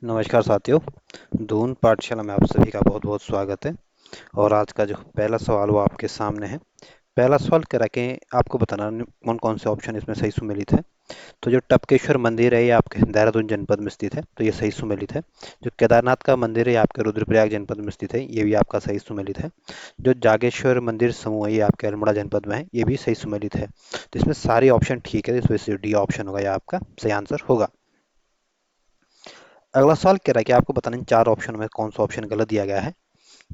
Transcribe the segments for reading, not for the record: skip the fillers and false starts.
नमस्कार साथियों। दून पाठशाला में आप सभी का बहुत बहुत स्वागत है। और आज का जो पहला सवाल वो आपके सामने है। पहला सवाल कह रहा है कि आपको बताना कौन कौन से ऑप्शन इसमें सही सुमेलित है। तो जो टपकेश्वर मंदिर है ये आपके देहरादून जनपद में स्थित है, तो ये सही सुमेलित है। जो केदारनाथ का मंदिर है ये आपके रुद्रप्रयाग जनपद में स्थित है, ये भी आपका सही सुमेलित है। जो जागेश्वर मंदिर समूह है ये आपके अल्मोड़ा जनपद में है, ये भी सही सुमेलित है। तो इसमें सारे ऑप्शन ठीक है, इस वजह से डी ऑप्शन होगा, ये आपका सही आंसर होगा। अगला सवाल कह रहा है कि आपको बताना इन चार ऑप्शन में कौन सा ऑप्शन गलत दिया गया है।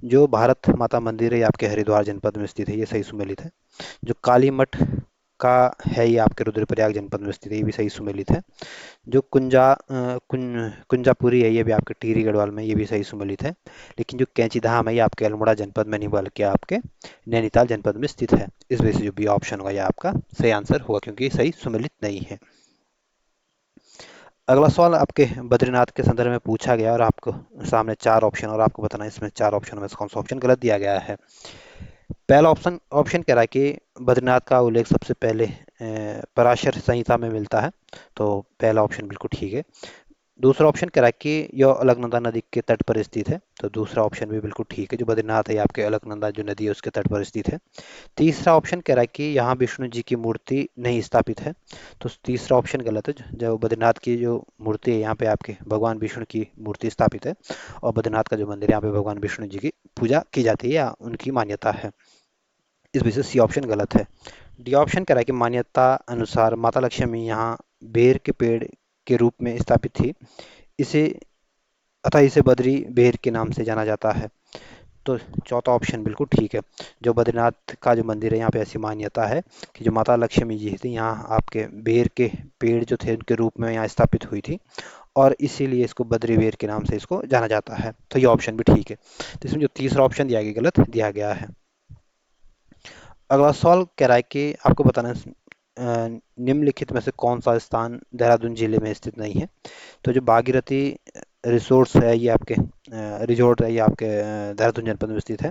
जो भारत माता मंदिर है ये आपके हरिद्वार जनपद में स्थित है, ये सही सुमेलित है। जो काली मठ का है ये आपके रुद्रप्रयाग जनपद में स्थित है, ये भी सही सुमेलित है। जो कुंजापुरी है ये भी आपके टिहरी गढ़वाल में, ये भी सही सुमेलित है। लेकिन जो कैंची धाम है ये आपके अल्मोड़ा जनपद में नहीं बल्कि आपके नैनीताल जनपद में स्थित है। इस वजह से जो बी ऑप्शन होगा ये आपका सही आंसर होगा, क्योंकि ये सही सुमेलित नहीं है। अगला सवाल आपके बद्रीनाथ के संदर्भ में पूछा गया और आपको सामने चार ऑप्शन और आपको बताना है इसमें चार ऑप्शन में से कौन सा ऑप्शन गलत दिया गया है। पहला ऑप्शन ऑप्शन कह रहा है कि बद्रीनाथ का उल्लेख सबसे पहले पराशर संहिता में मिलता है, तो पहला ऑप्शन बिल्कुल ठीक है। दूसरा ऑप्शन कह रहा है कि यह अलकनंदा नदी के तट पर स्थित है, तो दूसरा ऑप्शन भी बिल्कुल ठीक है। जो बद्रीनाथ है आपके अलकनंदा जो नदी है उसके तट पर स्थित है। तीसरा ऑप्शन कह रहा है कि यहाँ विष्णु जी की मूर्ति नहीं स्थापित है, तो तीसरा ऑप्शन गलत है। जो बद्रीनाथ की जो मूर्ति है यहाँ पे आपके भगवान विष्णु की मूर्ति स्थापित है, और बद्रीनाथ का जो मंदिर है यहाँ पे भगवान विष्णु जी की पूजा की जाती है या उनकी मान्यता है। इस वजह से सी ऑप्शन गलत है। डी ऑप्शन कह रहा है कि मान्यता अनुसार माता लक्ष्मी यहाँ बेर के पेड़ के रूप में स्थापित थी, इसे अतः इसे बद्री बेर के नाम से जाना जाता है। तो चौथा ऑप्शन बिल्कुल ठीक है। जो बद्रीनाथ का जो मंदिर है यहाँ पे ऐसी मान्यता है कि जो माता लक्ष्मी जी थी यहाँ आपके बेर के पेड़ जो थे उनके रूप में यहाँ स्थापित हुई थी, और इसीलिए इसको बद्री बेर के नाम से इसको जाना जाता है। तो ये ऑप्शन भी ठीक है। तो इसमें जो तीसरा ऑप्शन दिया गया गलत दिया गया है। अगला सवाल कह रहा है कि आपको बताना है निम्नलिखित में से कौन सा स्थान देहरादून जिले में स्थित नहीं है। तो जो भागीरथी रिसोर्ट्स है ये आपके रिजोर्ट है ये आपके देहरादून जनपद में स्थित है।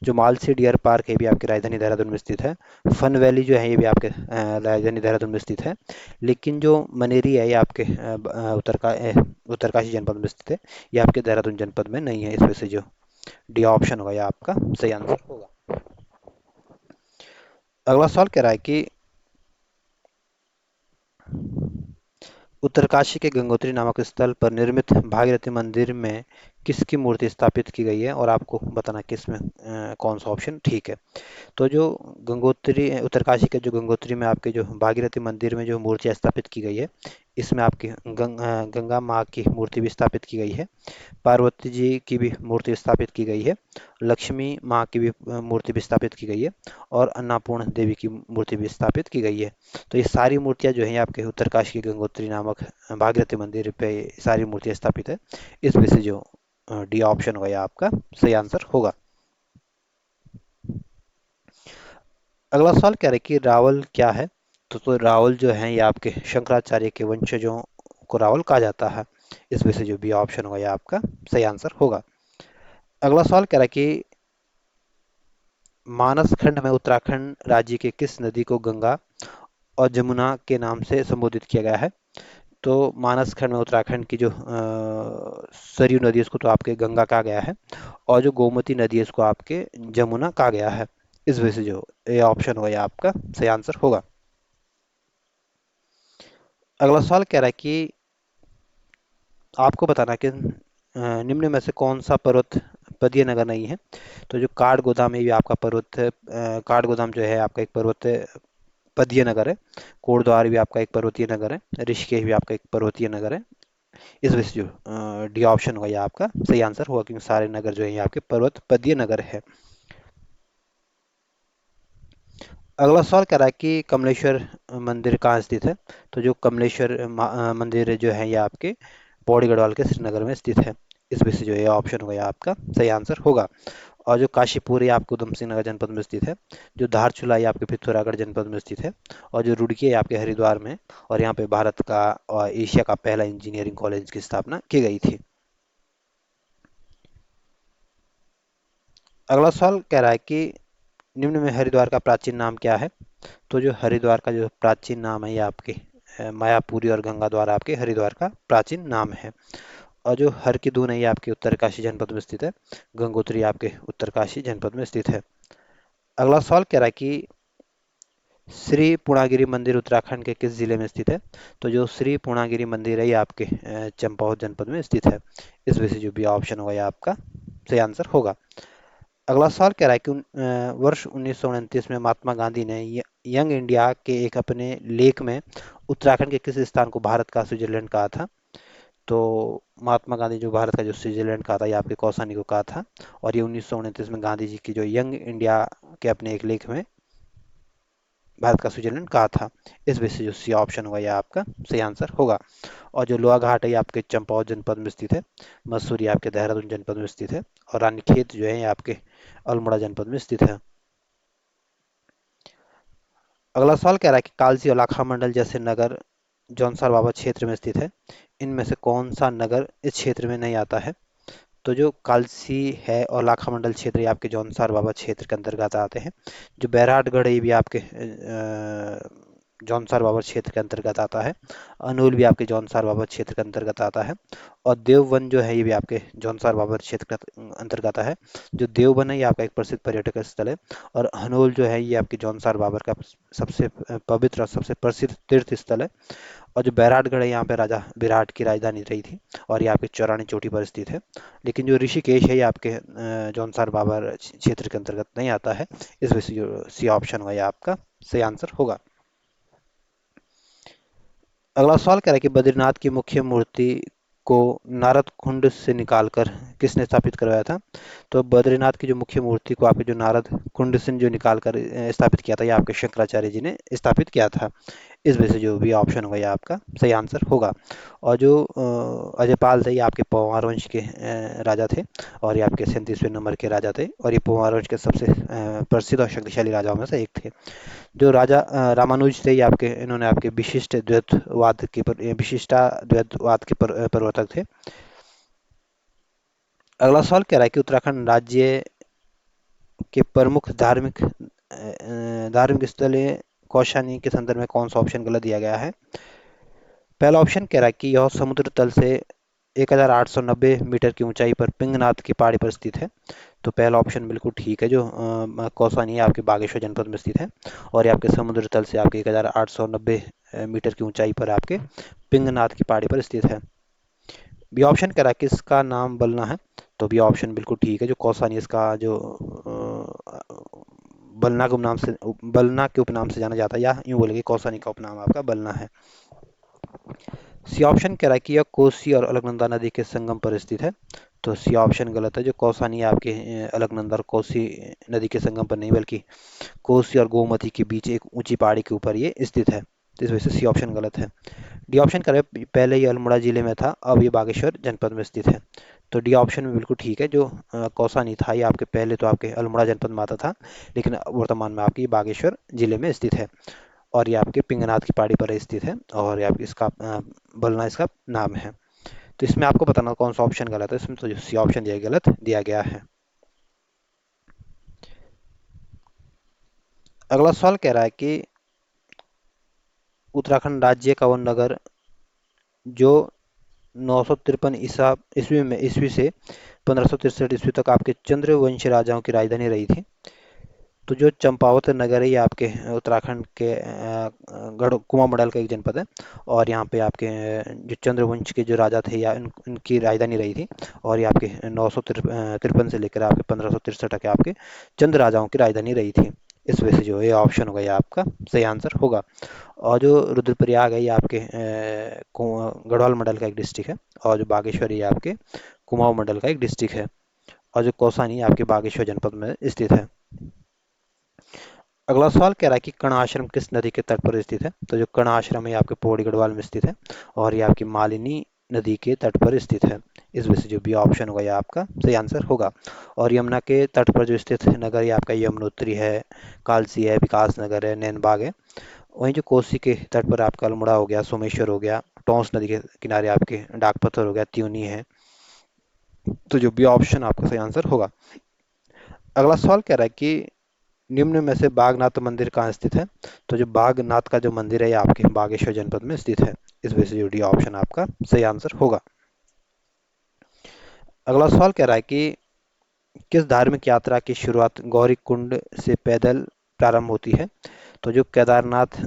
जो मालसी डियर पार्क है ये भी आपकी राजधानी देहरादून में स्थित है। फन वैली जो है ये भी आपके राजधानी देहरादून में स्थित है। लेकिन जो मनेरी है ये आपके उत्तरकाशी जनपद में स्थित है, ये आपके देहरादून जनपद में नहीं है। इस वजह से जो डी ऑप्शन होगा ये आपका सही आंसर होगा। अगला सवाल कह रहा है कि उत्तरकाशी के गंगोत्री नामक स्थल पर निर्मित भागीरथी मंदिर में किसकी मूर्ति स्थापित की गई है, और आपको बताना किसमें कौन सा ऑप्शन ठीक है। तो जो गंगोत्री उत्तरकाशी के जो गंगोत्री में आपके जो भागीरथी मंदिर में जो मूर्ति स्थापित की गई है, इसमें आपकी गंगा माँ की मूर्ति भी स्थापित की गई है। पार्वती जी की भी मूर्ति स्थापित की गई है। लक्ष्मी माँ की भी मूर्ति भी स्थापित की गई है। और अन्नपूर्ण देवी की मूर्ति भी स्थापित की गई है। तो ये सारी मूर्तियाँ जो हैं आपके उत्तरकाशी के गंगोत्री नामक भागीरथी मंदिर पे सारी मूर्तियाँ स्थापित है। इस वजह से जो डी ऑप्शन होगा ये आपका सही आंसर होगा। अगला सवाल कह रहा है कि रावल क्या है। तो रावल जो है ये आपके शंकराचार्य के वंशजों को रावल कहा जाता है। इस वजह से जो बी ऑप्शन होगा ये आपका सही आंसर होगा। अगला सवाल कह रहा है कि मानस खंड में उत्तराखंड राज्य के किस नदी को गंगा और जमुना के नाम से संबोधित किया गया है। तो मानस खंड में उत्तराखंड की जो सरयू नदी है उसको तो आपके गंगा कहा गया है, और जो गोमती नदी है उसको आपके जमुना कहा गया है। इस वजह से जो ये ऑप्शन होगा ये आपका सही आंसर होगा। अगला सवाल कह रहा है कि आपको बताना कि निम्न में से कौन सा पर्वत पदीय नगर नहीं है। तो जो काठ गोदाम है ये आपका पर्वत है, काठ गोदाम जो है आपका एक पर्वत पदीय नगर है। कोटद्वार भी आपका एक पर्वतीय नगर है। ऋषिकेश भी आपका एक पर्वतीय नगर है। इस वजह से जो डी ऑप्शन होगा ये आपका सही आंसर होगा, क्योंकि सारे नगर जो है ये आपके पर्वत पदीय नगर है। अगला सवाल कह रहा है कि कमलेश्वर मंदिर कहाँ स्थित है। तो जो कमलेश्वर मंदिर जो है ये आपके पौड़ी गढ़वाल के श्रीनगर में स्थित है। इस वजह से जो ये ऑप्शन होगा ये आपका सही आंसर होगा। और जो काशीपुर ये आपके उधम सिंह नगर जनपद में स्थित है। जो धारचूला ये आपके पिथौरागढ़ जनपद में स्थित है। और जो रुड़की है आपके हरिद्वार में। और यहाँ पे भारत का और एशिया का पहला इंजीनियरिंग कॉलेज की स्थापना की गई थी। अगला सवाल कह रहा है कि निम्न में हरिद्वार का प्राचीन नाम क्या है। तो जो हरिद्वार का जो प्राचीन नाम है ये आपके मायापुरी और गंगा द्वारा आपके हरिद्वार का प्राचीन नाम है। और जो हर की दून है ये आपके उत्तरकाशी जनपद में स्थित है। गंगोत्री आपके उत्तरकाशी जनपद में स्थित है। अगला सवाल कह रहा है कि श्री पूर्णागिरि मंदिर उत्तराखंड के किस जिले में स्थित है? तो जो श्री पूर्णागिरि मंदिर है ये आपके चंपावत जनपद में स्थित है। इस वजह से जो भी ऑप्शन होगा ये आपका सही आंसर होगा। अगला सवाल कह रहा है कि वर्ष 1929 में महात्मा गांधी ने यंग इंडिया के एक अपने लेख में उत्तराखंड के किस स्थान को भारत का स्विट्जरलैंड कहा था? तो महात्मा गांधी जो भारत का जो स्विट्जरलैंड कहा था ये आपके कौसानी को कहा था। और ये 1929 में गांधी जी की जो यंग इंडिया के अपने एक लेख में भारत का स्विट्जरलैंड कहा था। इस वजह से जो सी ऑप्शन होगा ये आपका सही आंसर होगा। और जो लोहा घाट है ये आपके चंपावत जनपद में स्थित है। मसूरी आपके देहरादून जनपद में स्थित है। और रानीखेत जो है ये आपके अल्मोड़ा जनपद में स्थित है। अगला सवाल कह रहा है कि कालसी और लाखा मंडल जैसे नगर जौनसार बाबा क्षेत्र में स्थित है। इनमें से कौन सा नगर इस क्षेत्र में नहीं आता है? तो जो कालसी है और लाखा मंडल क्षेत्र ये आपके जौनसार बाबा क्षेत्र के अंतर्गत आते हैं। जो बैराटगढ़ है ये भी आपके जौनसार बाबा क्षेत्र के अंतर्गत आता है। अनूल भी आपके जौनसार बाबा क्षेत्र के अंतर्गत आता है। और देवबन जो है ये भी आपके जौनसार बाबा क्षेत्र के अंतर्गत है। जो देवबन है ये आपका एक प्रसिद्ध पर्यटक स्थल है। और हनोल जो है ये आपके जौनसार बाबर का सबसे पवित्र और सबसे प्रसिद्ध तीर्थ स्थल है। और जो बैराटगढ़ है यहाँ पे राजा विराट की राजधानी रही थी। और ये आपके चौरानी चोटी पर स्थित है। लेकिन जो ऋषिकेश है ये आपके जौनसार बाबर क्षेत्र के अंतर्गत नहीं आता है। इस वजह से जो सी ऑप्शन हुआ ये आपका सही आंसर होगा। अगला सवाल कह रहा है कि बद्रीनाथ की मुख्य मूर्ति को नारद कुंड से निकालकर किसने स्थापित करवाया था? तो बद्रीनाथ की जो मुख्य मूर्ति को आपके जो नारद कुंड से जो निकाल कर स्थापित किया था ये आपके शंकराचार्य जी ने स्थापित किया था। इस वजह से जो भी ऑप्शन होगा ये आपका सही आंसर होगा। और जो अजयपाल थे ये आपके परमार वंश के राजा थे। और ये आपके 37वें नंबर के राजा थे। और ये परमार वंश के सबसे प्रसिद्ध और शक्तिशाली राजाओं में से एक थे। जो राजा रामानुज थे ये आपके इन्होंने आपके विशिष्टाद्वैतवाद के प्रवर्तक थे। अगला सवाल कह रहा है कि उत्तराखंड राज्य के प्रमुख धार्मिक स्थल कौशानी के संदर्भ में कौन सा ऑप्शन गलत दिया गया है? पहला ऑप्शन कह रहा है कि यह समुद्र तल से 1890 मीटर की ऊंचाई पर पिंगनाथ की पहाड़ी पर स्थित है। तो पहला ऑप्शन बिल्कुल ठीक है। जो कौसानी है आपके बागेश्वर जनपद में स्थित है। और ये आपके समुद्र तल से आपके 1890 मीटर की ऊंचाई पर आपके पिंगनाथ की पहाड़ी पर स्थित है। बी ऑप्शन कह रहा है कि इसका नाम बलना है। तो बी ऑप्शन बिल्कुल ठीक है। जो कौसानी इसका जो बलना के उपनाम से जाना जाता है, या यूँ बोलेंगे कौसानी का उपनाम आपका बलना है। सी ऑप्शन कह रहा है कि यह कोसी और अलकनंदा नदी के संगम पर स्थित है। तो सी ऑप्शन गलत है। जो कौसानी है आपके अलकनंदा और कोसी नदी के संगम पर नहीं बल्कि कोसी और गोमती के बीच एक ऊंची पहाड़ी के ऊपर ये स्थित है। तो इस वजह से सी ऑप्शन गलत है। डी ऑप्शन करें, पहले ये अल्मोड़ा जिले में था अब ये बागेश्वर जनपद में स्थित है। तो डी ऑप्शन में बिल्कुल ठीक है। जो कौसानी था ये आपके पहले तो आपके अल्मोड़ा जनपद में आता था। लेकिन वर्तमान में आपकी बागेश्वर जिले में स्थित है। और ये आपके पिंगनाथ की पहाड़ी पर स्थित है। और ये आपकी इसका बलना इसका नाम है। तो इसमें आपको बताना कौन सा ऑप्शन गलत है। इसमें तो जो सी ऑप्शन दिया गलत दिया गया है। अगला सवाल कह रहा है कि उत्तराखंड राज्य का वो नगर जो 953 ईस्वी से 1563 ईस्वी तक आपके चंद्रवंशी राजाओं की राजधानी रही थी। तो जो चंपावत नगर है ये आपके उत्तराखंड के गढ़ कुमाऊं मंडल का एक जनपद है। और यहाँ पे आपके जो चंद्रवंश के जो राजा थे या इनकी राजधानी रही थी। और ये आपके 953 से लेकर आपके 1563 तक आपके चंद्र राजाओं की राजधानी रही थी। इस वजह से जो ये ऑप्शन होगा ये आपका सही आंसर होगा। और जो रुद्रप्रयाग है ये आपके गढ़वाल मंडल का एक डिस्ट्रिक्ट है। और जो बागेश्वर ये आपके कुमाऊं मंडल का एक डिस्ट्रिक्ट है। और जो कौसानी आपके बागेश्वर जनपद में स्थित है। अगला सवाल कह रहा है कि कर्ण आश्रम किस नदी के तट पर स्थित है? तो जो कर्ण आश्रम है ये आपके पौड़ी गढ़वाल में स्थित है। और ये आपकी मालिनी नदी के तट पर स्थित है। इस वजह से जो भी ऑप्शन होगा ये आपका सही आंसर होगा। और यमुना के तट पर जो स्थित नगर ये आपका यमुनोत्री है, कालसी है, विकास नगर है, नैनबाग है। वहीं जो कोसी के तट पर आपका अल्मोड़ा हो गया, सोमेश्वर हो गया, टोंस नदी के किनारे आपके डाक पत्थर हो गया, त्यूनी है। तो जो भी ऑप्शन आपका सही आंसर होगा। अगला सवाल कह रहा है कि निम्न में से बागनाथ मंदिर कहाँ स्थित है? तो जो बागनाथ का जो मंदिर है ये आपके बागेश्वर जनपद में स्थित है। इस वजह से जो डी ऑप्शन आपका सही आंसर होगा। अगला सवाल कह रहा है कि किस धार्मिक यात्रा की शुरुआत गौरी कुंड से पैदल प्रारंभ होती है। तो जो केदारनाथ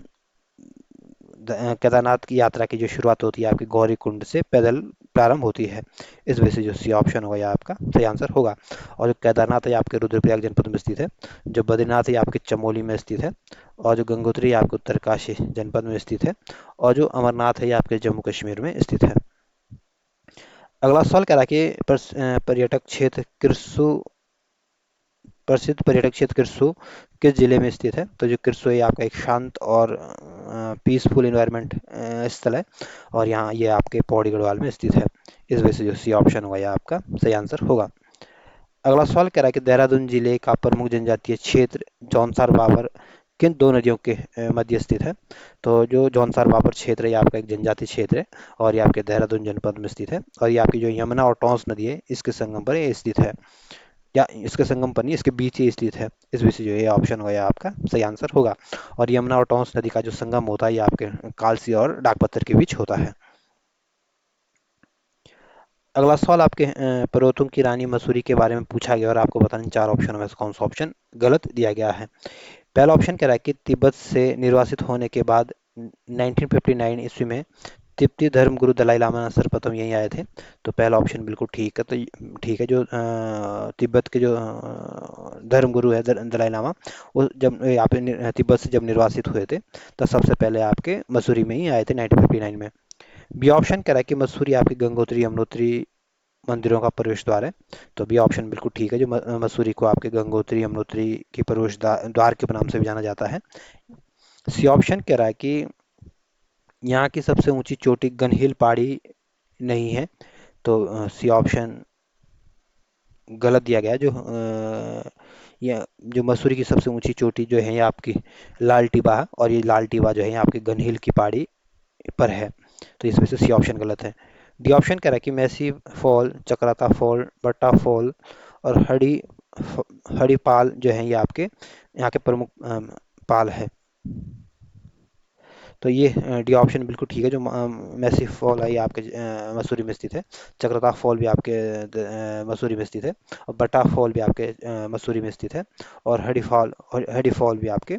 की यात्रा की जो शुरुआत होती है आपकी गौरी कुंड से पैदल प्रारंभ होती है। इस वजह से जो सी ऑप्शन होगा ये आपका सही आंसर होगा। और जो केदारनाथ है आपके रुद्रप्रयाग जनपद में स्थित है। जो बद्रीनाथ है आपके चमोली में स्थित है। और जो गंगोत्री है आपके उत्तरकाशी जनपद में स्थित है। और जो अमरनाथ है ये आपके जम्मू कश्मीर में स्थित है। अगला सवाल कह रहा है कि पर्यटक क्षेत्र किरसू प्रसिद्ध पर्यटक क्षेत्र किरसू किस जिले में स्थित है। तो जो किरसू है आपका एक शांत और पीसफुल इन्वायरमेंट स्थल है। और यहाँ ये आपके पौड़ी गढ़वाल में स्थित है। इस वजह से जो सी ऑप्शन होगा ये आपका सही आंसर होगा। अगला सवाल कह रहा है कि देहरादून जिले का प्रमुख जनजातीय क्षेत्र जौनसार बाबर किन दो नदियों के मध्य स्थित है। तो जो जौनसार बाबर क्षेत्र है ये आपका एक जनजातीय क्षेत्र है। और ये आपके देहरादून जनपद में स्थित है। और ये आपकी जो यमुना और टॉन्स नदी है इसके संगम पर ये स्थित है। या इसके संगम पर नहीं, इसके बीच ही स्थित है। इस वजह से जो ये ऑप्शन होगा ये आपका सही आंसर होगा। और यमुना और टॉन्स नदी का जो संगम होता है ये आपके कालसी और डाकपत्थर के बीच होता है। अगला सवाल आपके पर्वतों की रानी मसूरी के बारे में पूछा गया और आपको बताना चार ऑप्शन में से कौन सा ऑप्शन गलत दिया गया है। पहला ऑप्शन कह रहा है कि तिब्बत से निर्वासित होने के बाद 1959 ईस्वी में तिब्बती धर्मगुरु दलाई लामा सर्वप्रथम यहीं आए थे। तो पहला ऑप्शन बिल्कुल ठीक है। तो ठीक है, जो तिब्बत के जो धर्मगुरु है दलाई लामा, वो जब यहाँ पे तिब्बत से जब निर्वासित हुए थे तब सबसे पहले आपके मसूरी में ही आए थे 1959 में। बी ऑप्शन कह रहा है कि मसूरी आपकी गंगोत्री यमुनोत्री मंदिरों का प्रवेश द्वार है। तो बी ऑप्शन बिल्कुल ठीक है। जो मसूरी को आपके गंगोत्री यमुनोत्री की प्रवेश द्वार के नाम से भी जाना जाता है। सी ऑप्शन कह रहा है कि यहाँ की सबसे ऊंची चोटी गनहिल पहाड़ी नहीं है। तो सी ऑप्शन गलत दिया गया है। ये जो मसूरी की सबसे ऊंची चोटी जो है ये आपकी लाल टिबा है। और ये लाल टिबा जो है ये आपकी गनहिल की पहाड़ी पर है। तो इस वजह से सी ऑप्शन गलत है। डी ऑप्शन कह रहा है कि मैसी फॉल, चक्राता फॉल, बट्टा फॉल और हड़ी पाल जो है ये आपके यहाँ के प्रमुख पाल है। तो ये डी ऑप्शन बिल्कुल ठीक है। जो मैसी फॉल है ये आपके मसूरी में स्थित है। चक्रता फॉल भी आपके मसूरी में स्थित है। और बटा फॉल भी आपके मसूरी में स्थित है। और हडी फॉल भी आपके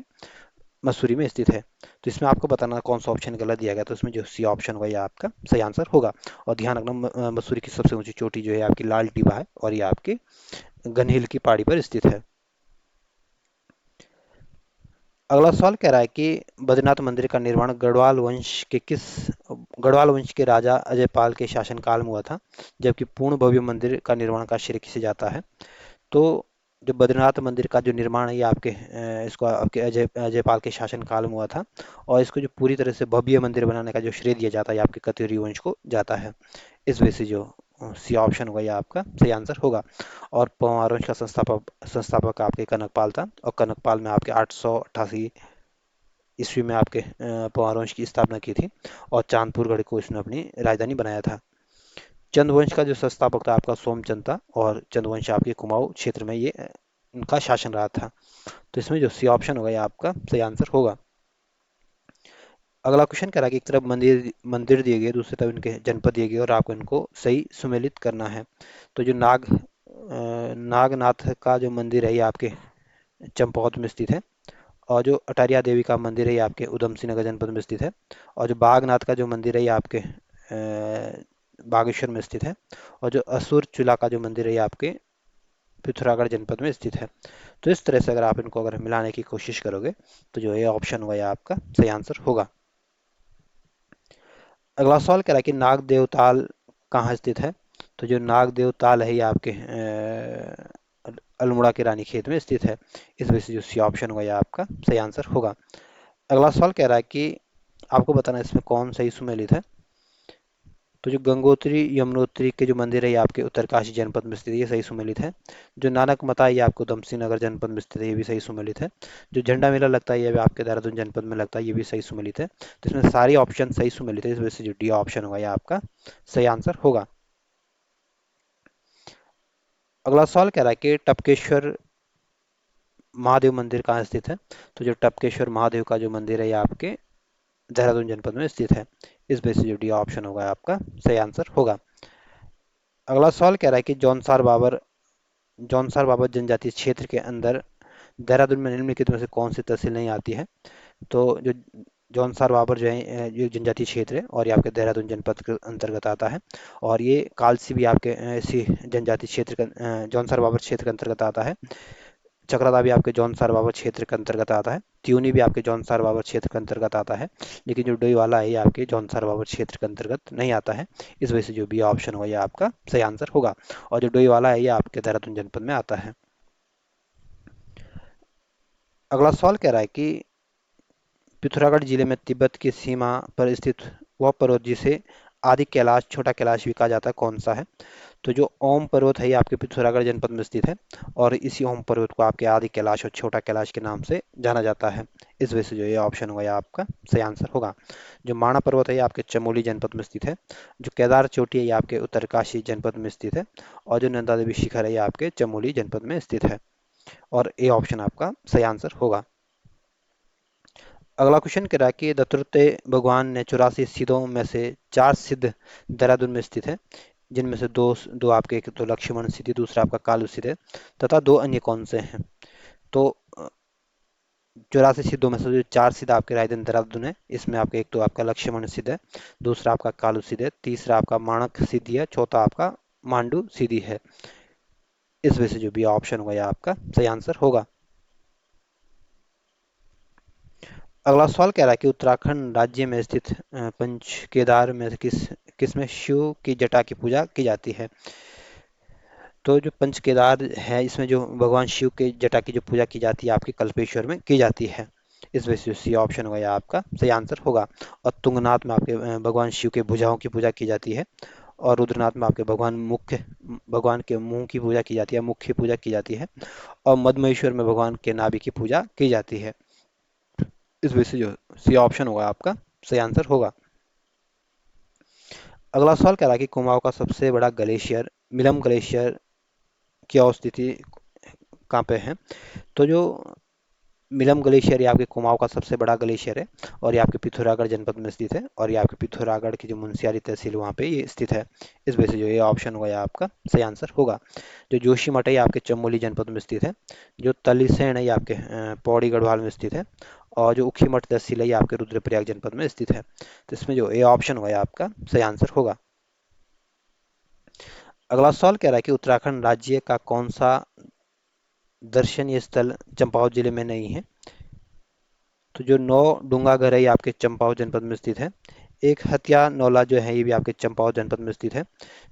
मसूरी में स्थित है। तो इसमें आपको बताना कौन सा ऑप्शन गलत दिया गया। तो इसमें जो सी ऑप्शन होगा ये आपका सही आंसर होगा। और ध्यान रखना मसूरी की सबसे ऊंची चोटी जो है आपकी लाल टिबा है। और ये आपकी गनहिल की पहाड़ी पर स्थित है। अगला सवाल कह रहा है कि बद्रीनाथ मंदिर का निर्माण गढ़वाल वंश के राजा अजयपाल के शासनकाल में हुआ था। जबकि पूर्ण भव्य मंदिर का निर्माण का श्रेय किसे जाता है। तो जो बद्रीनाथ मंदिर का जो निर्माण है ये आपके इसको आपके अजयपाल के शासनकाल में हुआ था। और इसको जो पूरी तरह से भव्य मंदिर बनाने का जो श्रेय दिया जाता है ये आपके कत्यूरी वंश को जाता है। इस वजह से जो सी ऑप्शन होगा ये आपका सही आंसर होगा। और परमार वंश का संस्थापक आपके कनकपाल था। और कनकपाल में आपके 888 ईस्वी में आपके परमार वंश की स्थापना की थी। और चांदपुर गढ़ को इसने अपनी राजधानी बनाया था। चंद्रवंश का जो संस्थापक था आपका सोमचंद था। और चंद्रवंश आपके कुमाऊं क्षेत्र में ये उनका शासन रहा था। तो इसमें जो सी ऑप्शन होगा ये आपका सही आंसर होगा। अगला क्वेश्चन कह रहा है कि एक तरफ मंदिर मंदिर दिए गए, दूसरी तरफ इनके जनपद दिए गए और आपको इनको सही सुमेलित करना है। तो जो नागनाथ का जो मंदिर है ये आपके चंपावत में स्थित है। और जो अटारिया देवी का मंदिर है ये आपके उधम सिंह नगर जनपद में स्थित है। और जो बागनाथ का जो मंदिर है ये आपके बागेश्वर में स्थित है। और जो असुर चूल्हा का जो मंदिर है ये आपके पिथौरागढ़ जनपद में स्थित है। तो इस तरह से अगर आप इनको अगर मिलाने की कोशिश करोगे तो जो ये ऑप्शन होगा ये आपका सही आंसर होगा। अगला सवाल कह रहा है कि नाग देवताल कहाँ स्थित है। तो जो नाग देवताल है ये आपके अल्मोड़ा के रानी खेत में स्थित है। इस वजह से जो सी ऑप्शन होगा ये आपका सही आंसर होगा। अगला सवाल कह रहा है कि आपको बताना है इसमें कौन सही सुमेलित है। तो जो गंगोत्री यमुनोत्री के जो मंदिर है ये आपके उत्तरकाशी जनपद में स्थित है, ये सही सुमेलित है। जो नानक मता है ये आपको उधमसिंह नगर जनपद में स्थित है, ये भी सही सुमेलित है। जो झंडा मेला लगता है ये भी आपके देहरादून जनपद में लगता है, ये भी सही सुमेलित है। तो इसमें सारी ऑप्शन सही सुमेलित है। इस वजह से जो डी ऑप्शन होगा ये आपका सही आंसर होगा। अगला सवाल कह रहा है कि टपकेश्वर महादेव मंदिर कहाँ स्थित है। तो जो टपकेश्वर महादेव का जो मंदिर है ये आपके देहरादून जनपद में स्थित है। इस वजह से जो डी ऑप्शन होगा आपका सही आंसर होगा। अगला सवाल कह रहा है कि जौनसार बाबर जनजातीय क्षेत्र के अंदर देहरादून में निम्नलिखित में से कौन सी तहसील नहीं आती है। तो जो जौनसार बाबर जो है ये जनजातीय क्षेत्र है और ये आपके देहरादून जनपद के अंतर्गत आता है। और ये कालसी भी आपके इसी जनजातीय क्षेत्र का जौनसार बाबर क्षेत्र के अंतर्गत आता है। चक्रदा भी आपके जौनसार बाबर क्षेत्र के अंतर्गत आता है। त्यूनी भी आपके जौनसार बाबर क्षेत्र के अंतर्गत आता है। लेकिन जो डोईवाला है ये आपके जौनसार बाबर क्षेत्र के अंतर्गत नहीं आता है। इस वजह से जो बी ऑप्शन होगा ये आपका सही आंसर होगा। और जो डोईवाला है ये आपके देहरादून जनपद में आता है। अगला सवाल कह रहा है कि पिथौरागढ़ जिले में तिब्बत की सीमा पर स्थित वह पर्वत जिसे आदि कैलाश छोटा कैलाश भी कहा जाता है कौन सा है। तो जो ओम पर्वत है ये आपके पिथौरागढ़ जनपद में स्थित है। और इसी ओम पर्वत को आपके आदि कैलाश और छोटा कैलाश के नाम से जाना जाता है। इस वजह से जो ये ऑप्शन होगा ये आपका सही आंसर होगा। जो माणा पर्वत है ये आपके चमोली जनपद में स्थित है। जो केदार चोटी है ये आपके उत्तरकाशी जनपद में स्थित है। और जो नंदा देवी शिखर है ये आपके चमोली जनपद में स्थित है। और ए ऑप्शन आपका सही आंसर होगा। अगला क्वेश्चन कह रहा है कि दत्तात्रेय भगवान ने 84 सिद्धों में से 4 सिद्ध देहरादून में स्थित है। जिनमें से दो दो आपके, एक तो लक्ष्मण सिद्धि, दूसरा आपका कालू सिद्ध है, तथा दो अन्य कौन से हैं। तो 84 सिद्धों में से जो 4 सिद्ध आपके रायदान देहरादून है इसमें आपका एक तो आपका लक्ष्मण सिद्ध है, दूसरा आपका कालू सिद्ध है, तीसरा आपका माणक सिद्धि है, चौथा आपका मांडू सिद्धि है। इस वजह से जो भी ऑप्शन होगा यह आपका सही आंसर होगा। अगला सवाल कह रहा है कि उत्तराखंड राज्य में स्थित पंच केदार में से किस में शिव की जटा की पूजा की जाती है। तो जो पंच केदार है इसमें जो भगवान शिव के जटा की जो पूजा की जाती है आपकी कल्पेश्वर में की जाती है। इस वजह से सी ऑप्शन होगा या आपका सही आंसर होगा। और तुंगनाथ में आपके भगवान शिव के भुजाओं की पूजा की जाती है। और रुद्रनाथ में आपके भगवान के मुंह की पूजा की जाती है, मुख की पूजा की जाती है। और मधमेश्वर में भगवान के नाभि की पूजा की जाती है। इस वजह से जो सी ऑप्शन होगा आपका सही आंसर होगा। अगला सवाल कह रहा है कि कुमाऊं का सबसे बड़ा ग्लेशियर मिलम ग्लेशियर की अवस्थिति कहाँ पे है। तो जो मिलम ग्लेशियर ये आपके कुमाऊं का सबसे बड़ा ग्लेशियर है। और ये आपके पिथौरागढ़ जनपद में स्थित है। और ये आपके पिथौरागढ़ की जो मुनस्यारी तहसील वहाँ पे ये स्थित है। इस वजह से जो ये ऑप्शन होगा ये आपका सही आंसर होगा। जो जोशीमठ है ये आपके चमोली जनपद में स्थित है। जो तलीसेन है ये आपके पौड़ी गढ़वाल में स्थित है। और जो उखीमठ तहसील है ये आपके रुद्रप्रयाग जनपद में स्थित है। तो इसमें जो ए ऑप्शन होगा ये आपका सही आंसर होगा। अगला सवाल कह रहा है कि उत्तराखंड राज्य का कौन सा दर्शनीय स्थल चंपावत जिले में नहीं है। तो जो नौ डूंगाघर है ये आपके चंपावत जनपद में स्थित है। एक हथिया नौला जो है ये भी आपके चंपावत जनपद में स्थित है।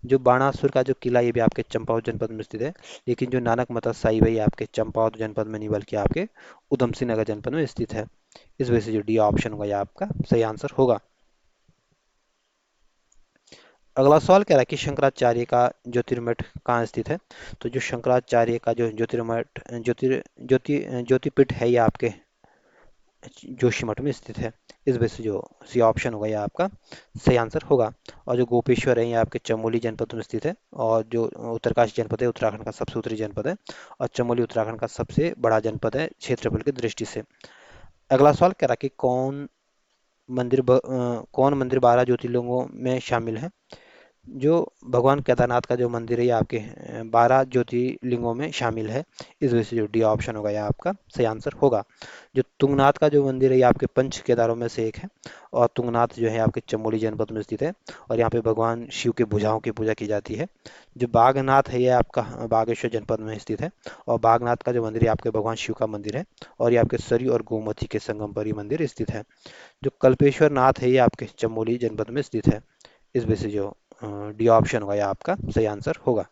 जो बाणासुर का जो किला ये भी आपके चंपावत जनपद में स्थित है। लेकिन जो नानक मता साहिब है ये आपके चंपावत जनपद में नहीं बल्कि आपके उधम सिंह नगर जनपद में स्थित है। इस वजह से जो डी ऑप्शन होगा ये आपका सही आंसर होगा। अगला सवाल कह रहा है कि शंकराचार्य का ज्योतिर्मठ कहाँ स्थित है। तो जो शंकराचार्य का जो ज्योतिर्मठ ज्योतिपीठ है ये आपके जोशीमठ में स्थित है। इस वजह से जो सी ऑप्शन होगा ये आपका सही आंसर होगा। और जो गोपेश्वर है ये आपके चमोली जनपद में स्थित है। और जो उत्तरकाशी जनपद है उत्तराखंड का सबसे उत्तरी जनपद है। और चमोली उत्तराखंड का सबसे बड़ा जनपद है क्षेत्रफल की दृष्टि से। अगला सवाल कह रहा है कि कौन मंदिर 12 ज्योतिर्लिंगों में शामिल है। जो भगवान केदारनाथ का जो मंदिर है ये आपके 12 ज्योतिर्लिंगों में शामिल है। इस वजह से जो डी ऑप्शन होगा ये आपका सही आंसर होगा। जो तुंगनाथ का जो मंदिर है ये आपके पंच केदारों में से एक है। और तुंगनाथ जो है आपके चमोली जनपद में स्थित है। और यहाँ पे भगवान शिव के भुजाओं की पूजा की जाती है। जो बागनाथ है ये आपका बागेश्वर जनपद में स्थित है। और बागनाथ का जो मंदिर है आपके भगवान शिव का मंदिर है। और ये आपके सरयू और गोमती के संगम पर ये मंदिर स्थित है। जो कल्पेश्वर नाथ है ये आपके चमोली जनपद में स्थित है। इस वजह से जो डी ऑप्शन होगा ये आपका सही आंसर होगा।